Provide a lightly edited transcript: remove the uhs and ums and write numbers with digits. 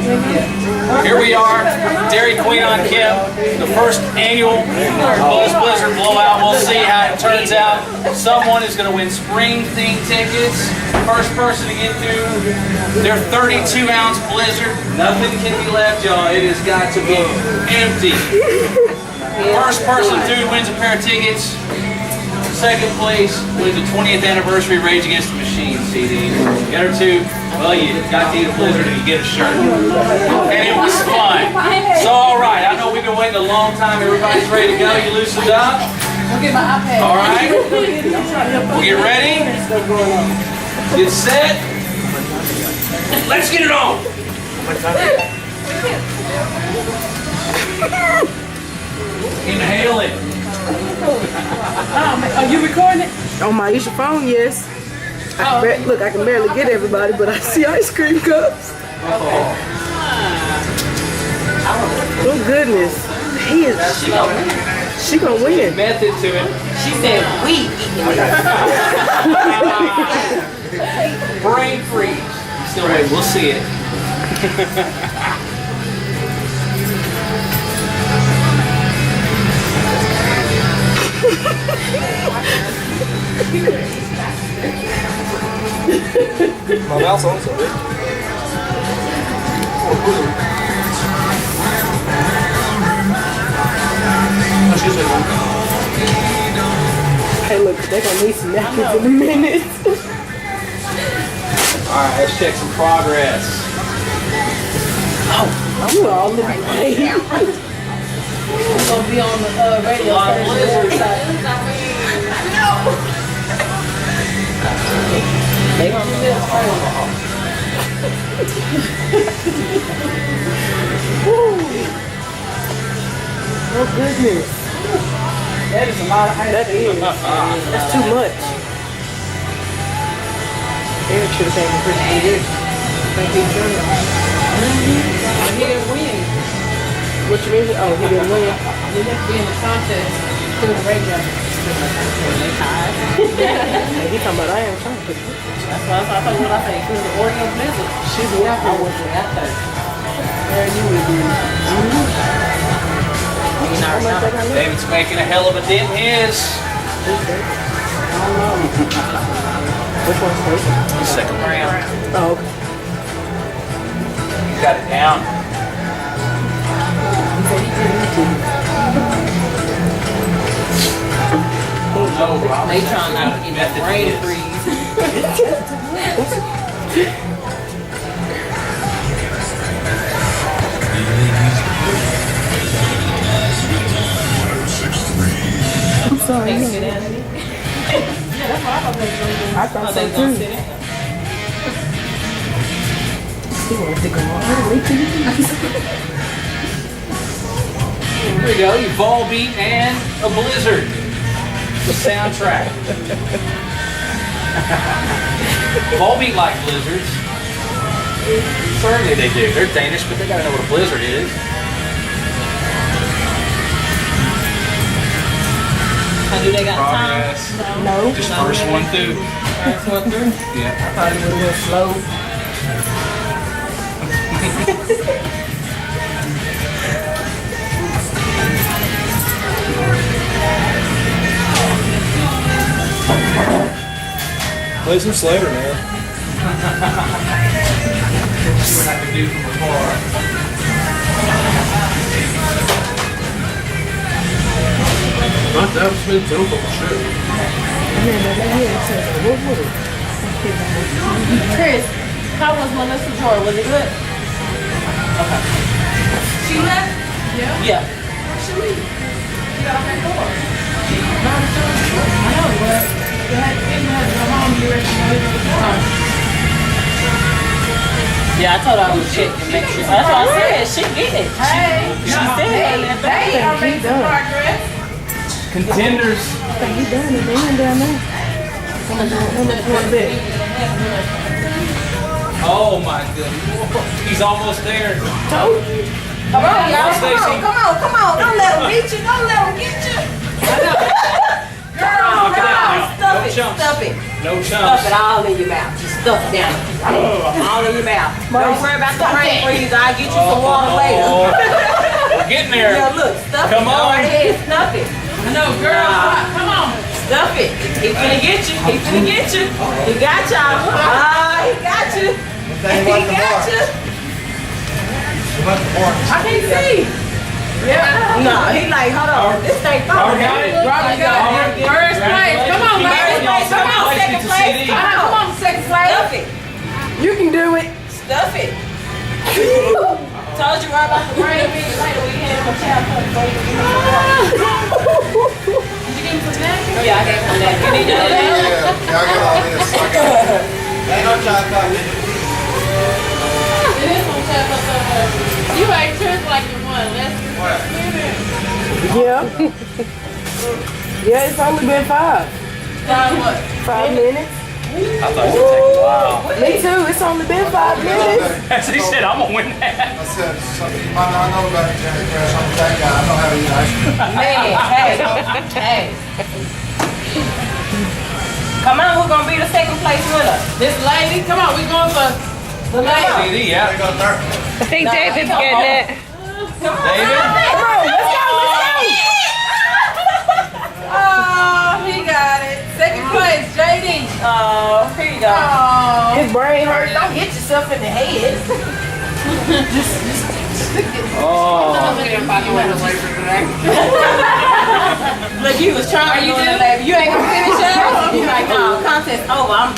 Here we are, Dairy Queen on Kemp, the first annual Blizzard Blowout. We'll see how it turns out. Someone is going to win spring theme tickets. First person to get through their 32-ounce Blizzard. Nothing can be left, y'all. It has got to be empty. First person through wins a pair of tickets. Second place wins the 20th anniversary Rage Against the Machine CD. Get her two. Well, you got to eat a Blizzard and you get a shirt. And it was fun. So, all right. I know we've been waiting a long time. Everybody's ready to go. You loosened up. I'll get my iPad. All right. We'll get ready. Get set. Let's get it on. Inhale it. Are you recording it? On my Isha phone, yes. Look, I can barely get everybody, but I see ice cream cups. Oh goodness, she gonna win. Method to it. She said we. Brain freeze. Still wait. We'll see it. My mouth's on so big. Hey, look, they're gonna need some napkins in a minute. Alright, let's check some progress. I'm all the way. I'm gonna be on the radio. A lot of blizzards. They gonna do this Oh goodness. That is a lot of ice. That is. That's too much. Eric should have taken pretty good. Thank you, Junior. He didn't win. What you mean? Oh, he didn't win. He didn't be in the contest to the radio. Hey, he talking about I am trying to. That's what I say. Because the Oreo Blizzard. She's the I was way out there. Where you would be. David's making a hell of a dent in his. Which one's first? Second round. Oh, okay. You got it down. No, Rob. They trying not to get that brain freeze. I'm sorry. They sit in. Yeah, that's what I thought they were going to do. I thought so they going to too. sit in. He want to take them all the way to you. Here we go. You ball beat and a blizzard. The soundtrack. Ball beat like blizzards. Certainly they do. They're Danish, but they gotta know what a blizzard is. Do they got Progress. time? No. Just first one through. First one through? Yeah. I thought it was a little slow. Play some Slater, man. See what I can do from afar. Not that Smith's open shit. Chris, how was Melissa Joy? Was it good? Okay. She left? Yeah. Yeah. Where she leave? She got off that door. I know, but you had to go home. You were ready to go. Yeah, I told her I would check and make sure. That's what I said. She get it. Hey, she said that. They are making progress. Contenders. He done it. They ain't down there. One bit. Oh my goodness. He's almost there. Told you. Come on, y'all. Stacey. Come on. Don't let them get you. Don't let them get you. Girl, Look at that now. stuff it. chumps. Stuff it. No Stuff chumps. it all in your mouth. Just stuff it down. All in your mouth. Don't worry about the brain freeze. I'll get you some water later. Oh, we're getting there. Yeah, look, stuff Come it. Go on. right ahead, stuff it. No, girl, come on. Stuff it. He finna get you. He finna get you. He got y'all. He got you. He got you. I can't see. Yeah. No, he like, hold on. This thing Robert got it. Robert got it. First place. Come on, First baby. place. Come on, second place. Come on, second place. Stuff it. You can do it. Stuff it. Told you right about the brain freeze later. We had him a child for you. You getting some napkins? Yeah, I got some that. You need to know that? Yeah, I got all this. I got it. Ain't no child talking. It is some stuff up there. You ain't tripped like you won. Let's Yeah. Yeah, it's only been 5. try what? 5 minutes. I thought it was gonna take a while. Me too. It's only been 5 minutes. As he said, I'm gonna win that. I said, something you might not know about Johnny Crash. I'm that guy. I know how to eat ice cream. Man, hey. Come on, who's gonna be the second place winner? This lady, come on, we going for the lady. CD, yeah. They go third. I think David's getting it. David? Oh, he got it. Second place, JD. Oh, here you go. Oh. His brain hurt. Don't hit yourself in the head. Oh. Look, you was trying to do that. You ain't gonna finish up. You like, no, contest over. I'm